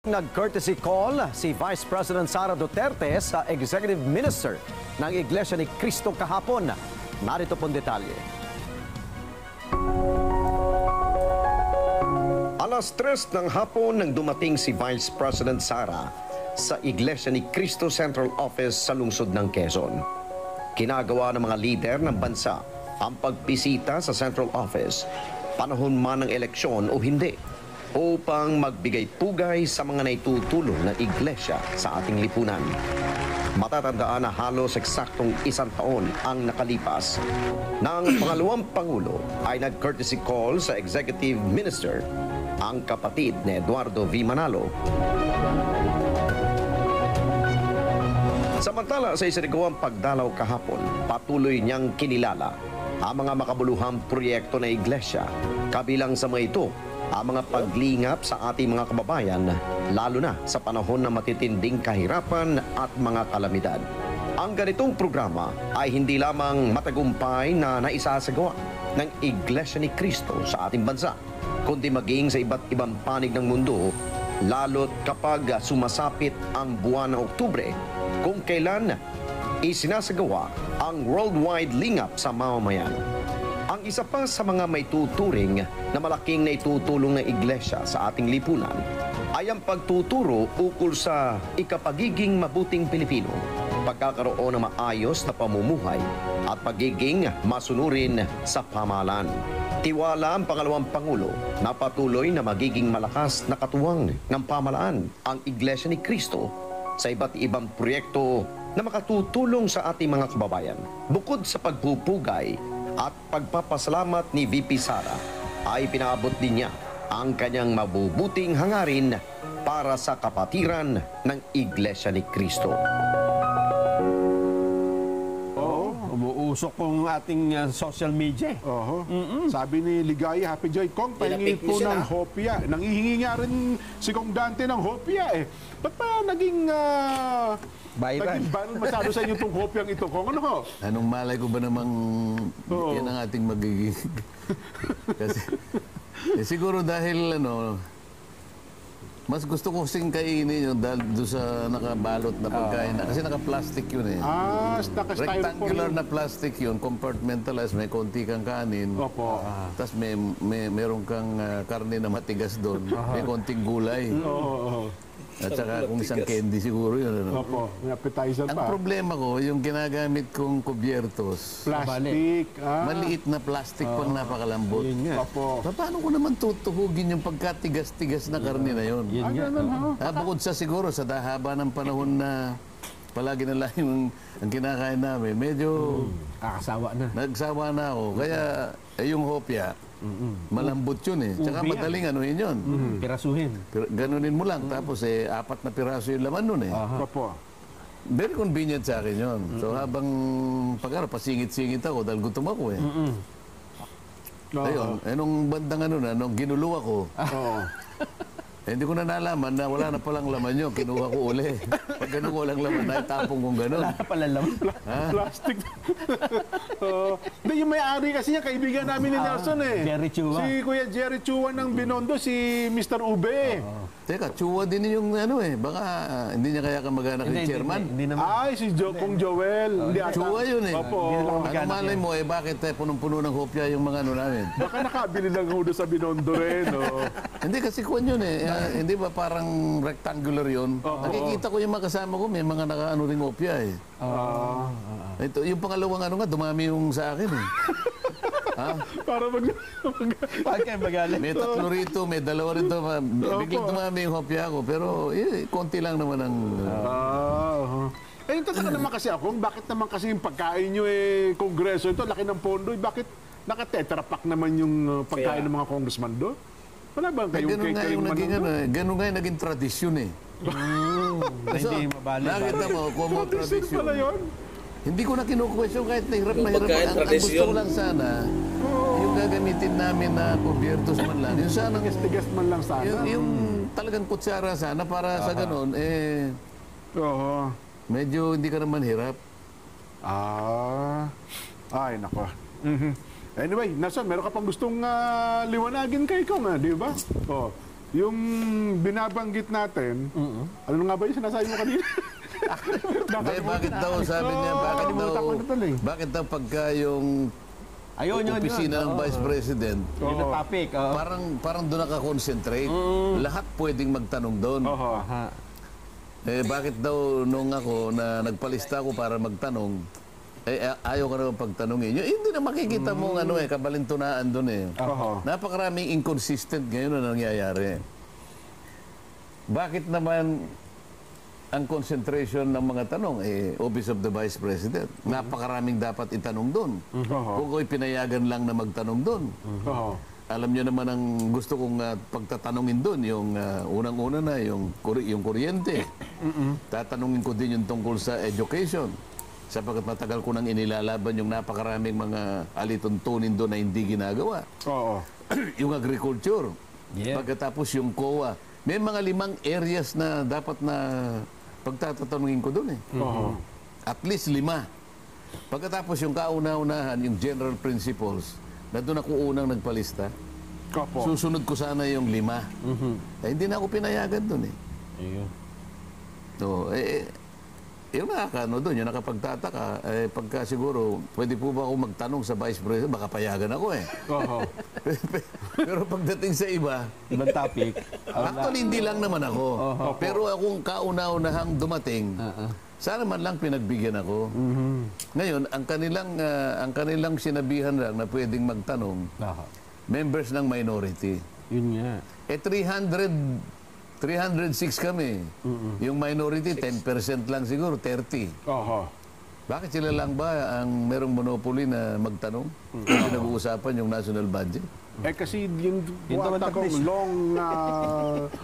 Nag-courtesy call si Vice President Sara Duterte sa Executive Minister ng Iglesia ni Cristo kahapon. Narito pong detalye. Alas 3 ng hapon nang dumating si Vice President Sara sa Iglesia ni Cristo Central Office sa lungsod ng Quezon. Kinagawa ng mga lider ng bansa ang pagbisita sa Central Office, panahon man ng eleksyon o hindi, upang magbigay pugay sa mga naitutulong ng iglesia sa ating lipunan. Matatandaan na halos eksaktong 1 taon ang nakalipas nang pangalawang Pangulo ay nag-courtesy call sa Executive Minister, ang kapatid ni Eduardo V. Manalo. Samantala sa isinagawang pagdalaw kahapon, patuloy niyang kinilala ang mga makabuluhang proyekto ng iglesia. Kabilang sa mga ito, ang mga paglingap sa ating mga kababayan, lalo na sa panahon ng matitinding kahirapan at mga kalamidad. Ang ganitong programa ay hindi lamang matagumpay na naisasagawa ng Iglesia ni Cristo sa ating bansa, kundi maging sa iba't ibang panig ng mundo, lalo't kapag sumasapit ang buwan ng Oktubre, kung kailan isinasagawa ang worldwide lingap sa mamamayan. Ang isa pa sa mga may tuturing na malaking naitutulong ng iglesia sa ating lipunan ay ang pagtuturo ukol sa ikapagiging mabuting Pilipino, pagkakaroon ng maayos na pamumuhay at pagiging masunurin sa pamahalaan. Tiwala ang pangalawang Pangulo na patuloy na magiging malakas na katuwang ng pamahalaan ang Iglesia ni Cristo sa iba't ibang proyekto na makatutulong sa ating mga kababayan. Bukod sa pagpupugay at pagpapasalamat ni VP Sara, ay pinaabot din niya ang kanyang mabubuting hangarin para sa kapatiran ng Iglesia ni Cristo. Umuusok pong ating social media. Sabi ni Ligaya Happy Joy, Kong, pahingi po ng hopya. Nangihingi nga rin si Kong Dante ng hopya eh. Ba't pa naging viral masyado sa inyo itong hopyang ito, Kong? Ano ho? Anong malay ko ba namang yan ang ating magiging... Kasi siguro dahil mas gusto ko kasing kainin yun dahil doon sa nakabalot na pagkain. Kasi naka-plastic yun eh. Rectangular na plastic yun, compartmentalized, may konti kang kanin. Opo. Tapos meron kang karne na matigas doon. May konting gulay. At saka kung isang candy siguro yun. Opo, may appetizer pa. Ang problema ko, yung ginagamit kong kubyertos. Plastic. Maliit na plastic pang napakalambot. Opo. Paano ko naman tutuhugin yung pagkatigas-tigas na karne na yun? Bukod sa siguro, sa haba ng panahon na palagi na lang ang kinakain namin, medyo nagsawa na ako. Kaya yung hopya, malambot yun eh. Tsaka madaling anuhin yun. Pirasuhin. Ganunin mo lang. Tapos 4 na piraso yung laman nun eh. Opo. Very convenient sa akin yun. So habang pasingit-singit ako dahil gutom ako eh. Ayun, nung bandang nung ginuluwa ko, hindi ko na nalaman na wala na palang laman yun. Kinuha ko uli. Pag ganun ko lang laman, naitapong kong ganun. Wala na palang laman. Plastic. Yung may-ari kasi niya, kaibigan namin ni Nelson eh. Jerry Chua. Si Kuya Jerry Chua ng Binondo, si Mr. Ube. Teka, Chua din yung baka hindi niya kaya kamag-anak ni chairman. Hindi naman. Ay, si Kong Joel. Chua yun eh. Opo. Ano malay mo bakit punong-puno ng hopya yung mga namin? Baka nakabili lang ho doon sa Binondo rin. Hindi kasi kuwan yun eh. Hindi ba parang rectangular yun? Nakikita ko yung mga kasama ko, may mga naka-ano ring hopya eh. Ito, yung pangalawang dumami yung sa akin eh. Para Bakit kayo magalit? May 3 rito, may 2 rito. Biglang dumami yung hopya ko. Pero konti lang naman ang... Yung tataka naman kasi ako, bakit naman kasi yung pagkain nyo kongreso ito, laki ng pondo, bakit naka-tetra pack naman yung pagkain ng mga congressman doon? Wala ba kayong ganun nga yung naging tradisyon eh. Hindi mabalik. Nakita mo, common tradisyon. Pala yun? Hindi ko na kinukwestiyon kahit na hirap na hirap. Ang gusto ko lang sana, yung gagamitin namin na kubyertos man lang. Yung sana, tigas man lang sana. Yung talagang kutsara sana para sa ganun, medyo hindi ka naman hirap. Ay, nako. Anyway, Nelson, meron ka pang gustong liwanagin kay Kong, di ba? yung binabanggit natin, ano nga ba yung sinasabi mo kanina? Hindi, bakit daw, sabi niya, bakit daw pagka yung opisina ng Vice President, Yun ang topic. parang doon nakakonsentrate. Lahat pwedeng magtanong doon. Bakit daw nung ako na nagpalista ako para magtanong, ayaw ka naman pagtanongin. Hindi na makikita mo kabalintunaan doon eh. Napakaraming inconsistent ngayon na nangyayari. Bakit naman ang concentration ng mga tanong, Office of the Vice President? Napakaraming dapat itanong doon. Kung ako'y pinayagan lang na magtanong doon. Alam niyo naman ang gusto kong pagtatanungin doon, yung unang-una na, yung kuryente. Tatanungin ko din yung tungkol sa education. Sapagkat matagal ko nang inilalaban yung napakaraming mga alituntunin doon na hindi ginagawa. Yung agriculture. Pagkatapos yung COA. May mga 5 areas na dapat na pagtatanungin ko doon eh. At least 5. Pagkatapos yung kauna-unahan, yung general principles, na doon ako unang nagpalista. Susunod ko sana yung 5. Hindi na ako pinayagan doon eh. So, yung nakakano doon, yung nakapagtataka, pagka siguro, pwede po ba ako magtanong sa Vice President? Baka payagan ako eh. Pero pagdating sa iba, ibang topic. Actually, hindi lang naman ako. Pero akong kauna-unahang dumating, sana man lang pinagbigyan ako. Ngayon, ang kanilang sinabihan lang na pwedeng magtanong, members ng minority. Yun nga. 306 kami. Yung minority, 10% lang siguro, 30. Bakit sila lang ba ang merong monopoly na magtanong? Hindi nag-uusapan yung national budget? Kasi yung buwan akong long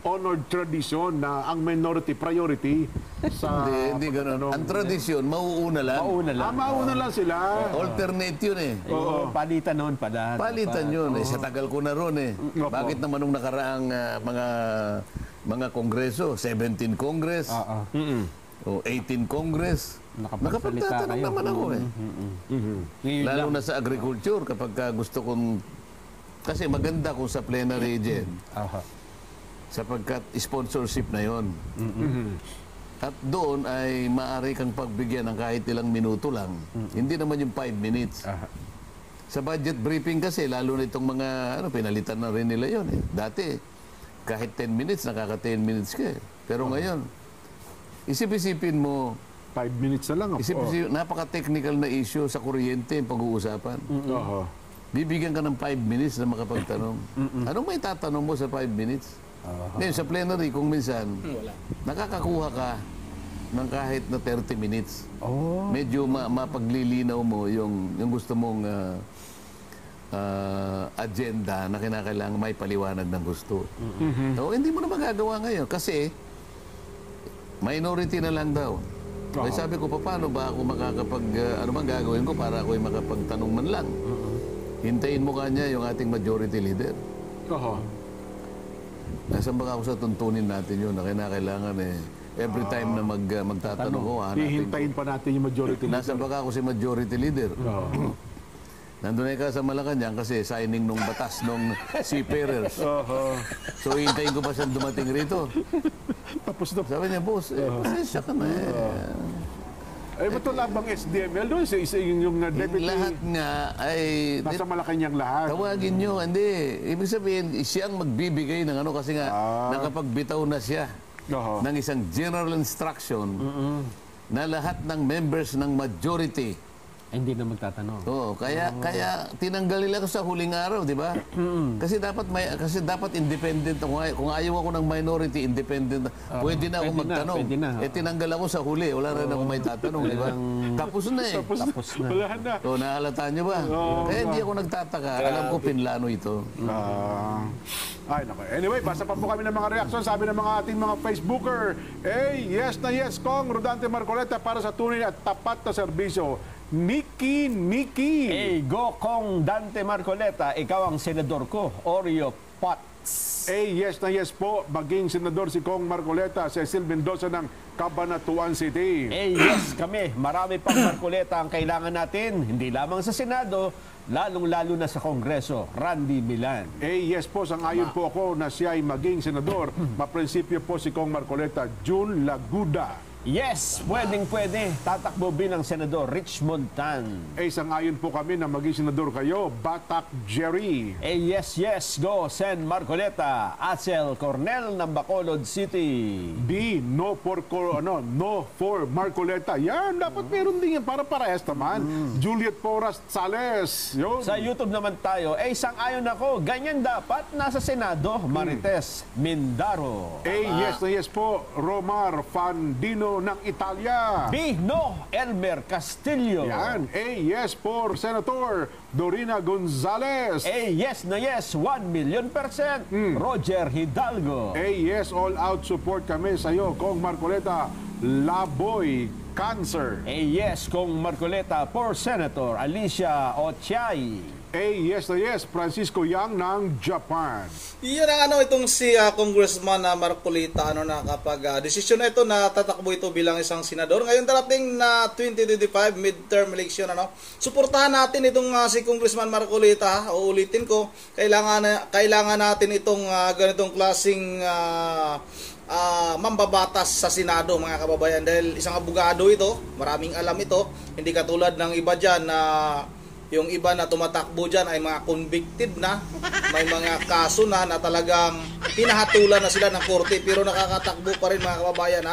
honored tradition na ang minority priority sa... Hindi ganun. Ang tradisyon, mauuna lang. Mauuna lang sila. Alternate yun eh. Palitan noon pala. Palitan yun eh. Sa tagal ko na ron eh. Bakit naman nung nakaraang mga kongreso, 17 Congress, o 18 Congress, nakapagtatanong naman ako eh. Lalo na sa agriculture, kapag gusto kong... Kasi maganda kung sa plenary dyan, sapagkat sponsorship na yon. At doon ay maaari kang pagbigyan ng kahit ilang minuto lang. Hindi naman yung 5 minutes. Sa budget briefing kasi, lalo na itong mga, pinalitan na rin nila yon eh. Dati, kahit 10 minutes, nakaka 10 minutes ka eh. Pero ngayon, isip-isipin mo, 5 minutes na lang. napaka-technical na issue sa kuryente yung pag-uusapan. Bibigyan ka ng 5 minutes na makapagtanong. Anong may tatanong mo sa 5 minutes? Ngayon, sa plenary, kung minsan, nakakakuha ka ng kahit na 30 minutes. Medyo mapaglilinaw mo yung gusto mong agenda na kinakailangan may paliwanag ng gusto. So, hindi mo na magagawa ngayon kasi minority na lang daw. Kaya sabi ko, paano ba ako ano bang gagawin ko para ako'y makapagtanong man lang? Hintayin mo kanya yung ating majority leader. Nasaan ba ako sa tuntunin natin yun na kinakailangan every time na magtatanong ko, hihintayin pa natin yung majority leader. Nasaan ba ako si majority leader? Nandun ka sa Malacanang kasi signing nung batas nung seafarers. So hintayin ko pa siyang dumating rito. Tapos na. Sabi niya, boss, pasensya ka na ba't wala bang SDML doon? Yung deputy... Lahat nga ay... Nasa Malacanang lahat. Tawagin nyo, hindi. Ibig sabihin, siyang magbibigay ng kasi nga, nakapagbitaw na siya ng isang general instruction na lahat ng members ng majority hindi na magtatanong. Kaya tinanggal nila ko sa huling araw, di ba? Kasi dapat independent kung ayaw ako ng minority independent, pwede na ako magtanong. Tinanggal ako sa huli, wala rin ako may tatanong, di ba? Tapos na eh. Tapos na. Wala na. Nahalata niyo ba? Kaya hindi ako nagtataka. Alam ko pinlano ito. Anyway, basa pa po kami ng mga reaksyon. Sabi ng mga ating mga Facebooker, yes na yes, Kong Rodante Marcoleta para sa tunay at tapat na serbisyo. Nikki! Go Kong Dante Marcoleta, ikaw ang senador ko. Oreo Pot. Yes na yes po, maging senador si Kong Marcoleta, Cecil Mendoza ng Cabanatuan City. Yes kami. Marami pang Marcoleta ang kailangan natin. Hindi lamang sa Senado, lalong-lalo na sa Kongreso. Randy Milan. Yes po, sangayon po ako na siya ay maging senador. Maprinsipyo po si Kong Marcoleta, June Laguda. Yes, pwedeng-pwede. Tatakbo bilang Senador Richmond Tan. Sangayon po kami na maging senador kayo, Batak Jerry. Yes, go, Sen Marcoleta. Acel Cornel ng Bacolod City. No for Marcoleta. Yan, dapat meron din yan para parehas naman. Juliet Porras Sales. Yun. Sa YouTube naman tayo, sang-ayon ako, ganyan dapat nasa Senado. Marites Mindaro. Yes na yes po, Romar Fandino ng Italia. No, Elmer Castillo. Yan. Yes for Senator Dorina Gonzales. Yes na yes, 1,000,000%. Roger Hidalgo. Yes, all out support kami sa iyo, Kong Marcoleta. Laboy Cancer. Yes, Kong Marcoleta for Senator Alicia Ochay. Yes na yes, Francisco Yang ng Japan. Iyon ang itong si Congressman Marcoleta na kapag desisyon na ito na tatakbo ito bilang isang senador. Ngayon darating na 2025 midterm election suportahan natin itong si Congressman Marcoleta. Uulitin ko, kailangan natin itong ganitong klaseng mambabatas sa Senado, mga kababayan, dahil isang abogado ito, maraming alam ito, hindi katulad ng iba dyan na yung iba na tumatakbo dyan ay mga convicted na, may mga kaso na talagang pinahatulan na sila ng korte, pero nakakatakbo pa rin, mga kababayan,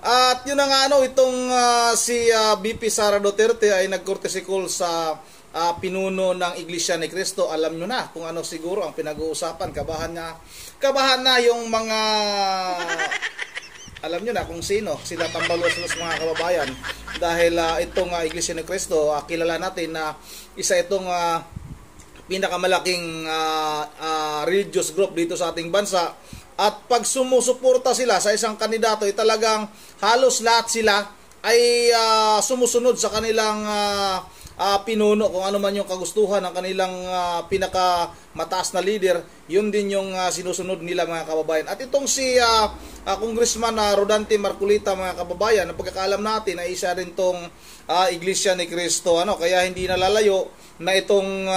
At yun na nga itong si VP Sara Duterte ay nag-courtesy call sa pinuno ng Iglesia ni Cristo. Alam nyo na kung ano siguro ang pinag-uusapan. Kabahan na yung mga alam nyo na kung sino sila tambalos-los, mga kababayan, dahil itong Iglesia ni Cristo, kilala natin na isa itong pinakamalaking religious group dito sa ating bansa. At pag sumusuporta sila sa isang kandidato, talagang halos lahat sila ay sumusunod sa kanilang pinuno. Kung ano man yung kagustuhan ng kanilang pinakamataas na leader, yun din yung sinusunod nila, mga kababayan. At itong si Congressman Rodante Marcoleta, mga kababayan, ang pagkakaalam natin ay isa rin tong Iglesia ni Cristo, kaya hindi nalalayo na itong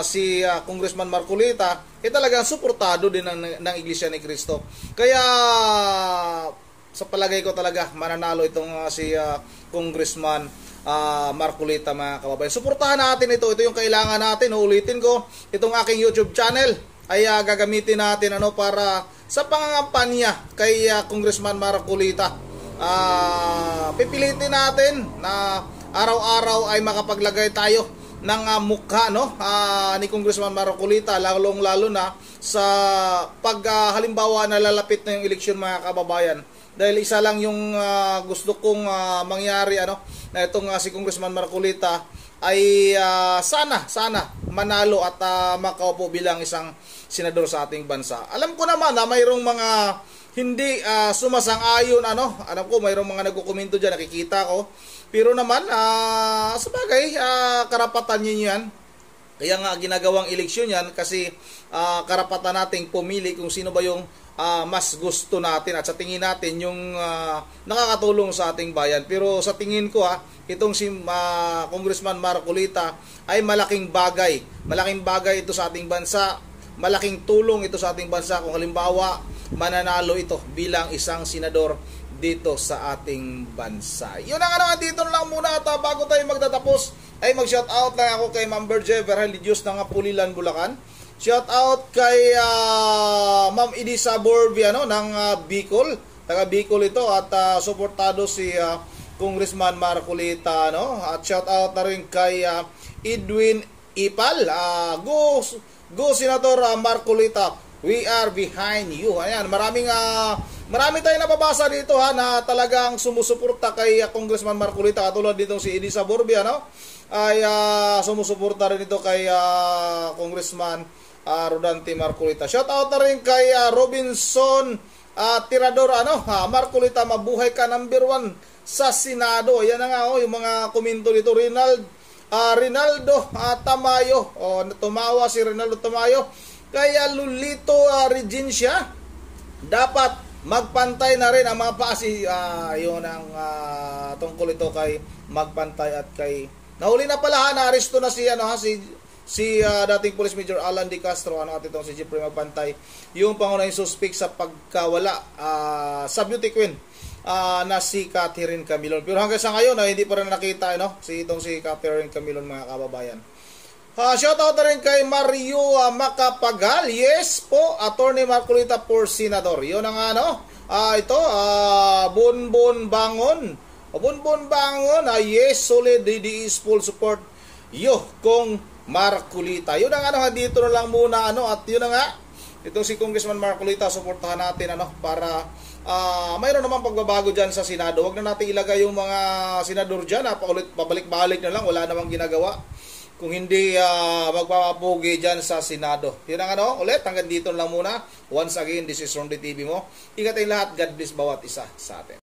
si Congressman Marcoleta talagang suportado din ng Iglesia ni Cristo. Kaya sa palagay ko talaga mananalo itong si Congressman Marcoleta, mga kababayan. Suportahan natin ito. Ito yung kailangan natin. Uulitin ko, itong aking YouTube channel ay gagamitin natin para sa pangangampanya kay Congressman Marcoleta. Pipilitin natin na araw-araw ay makapaglagay tayo ng mukha ni Congressman Marcoleta, lalong-lalo na sa halimbawa na lalapit na yung eleksyon, mga kababayan. Dahil isa lang yung gusto kong mangyari na itong si Congressman Marcoleta ay sana manalo at makaupo bilang isang senador sa ating bansa. Alam ko naman na mayroong mga hindi sumasang-ayon, alam ko mayroong mga nagko-komento diyan, nakikita ko. Pero naman sa bagay, karapatan niyo yan. Kaya nga ginagawang eleksyon yan kasi karapatan nating pumili kung sino ba yung mas gusto natin at sa tingin natin yung nakakatulong sa ating bayan. Pero sa tingin ko itong si Congressman Marcoleta ay malaking bagay ito sa ating bansa, malaking tulong ito sa ating bansa kung halimbawa mananalo ito bilang isang senador dito sa ating bansa. Yun ang dito na lang muna at bago tayo magtatapos ay mag-shoutout lang ako kay Ma'am Berge Verhelidios ng Pulilan, Bulacan. Shout out kay Ma'am Edisa Borbi ng Bicol. Taga Bicol ito at suportado si Congressman Marcoleta, At shout out na rin kay Edwin Ipal. Go Senator Marcoleta. We are behind you. Ayan, marami tayong nababasa dito na talagang sumusuporta kay Congressman Marcoleta, katulad dito si Edisa Borbi, ay sumusuporta rin ito kay Congressman Rodante Marcoleta. Shout out na rin kay Robinson Tirador, Marcoleta, mabuhay ka, #1 sa Senado. Ayan na nga yung mga komento dito. Rinaldo Tamayo, tumawa si Rinaldo Tamayo. Kaya Lolito Regencia, dapat magpantay na rin ang mga paasi. Yun ang tungkol ito kay magpantay at kay nahuli na pala, na-aresto na si dating Police Major Alan De Castro, at itong si Jeffrey Magpantay, yung pangunahing suspect sa pagkawala sa beauty queen na si Catherine Camilon. Pero hanggang sa ngayon hindi pa rin nakita si Catherine Camilon, mga kababayan. Shoutout na rin kay Mario Macapagal. Yes po, Attorney Marcolita for Senador. Yun ang ito, Bonbon Bangon. Bonbon Bangon, yes, solid, DDE's full support. Kung Marcolita. Yun ang dito na lang muna, at yun na nga, itong si Congressman Marcolita, suportahan natin, para mayroon naman pagbabago dyan sa Senado. Huwag na natin ilagay yung mga senador dyan, pabalik-balik na lang, wala namang ginagawa. Kung hindi magpapapugi dyan sa Senado. Yun ang ulit, hanggang dito lang muna. Once again, this is Ronde TV mo. Ingat tayong lahat. God bless bawat isa sa atin.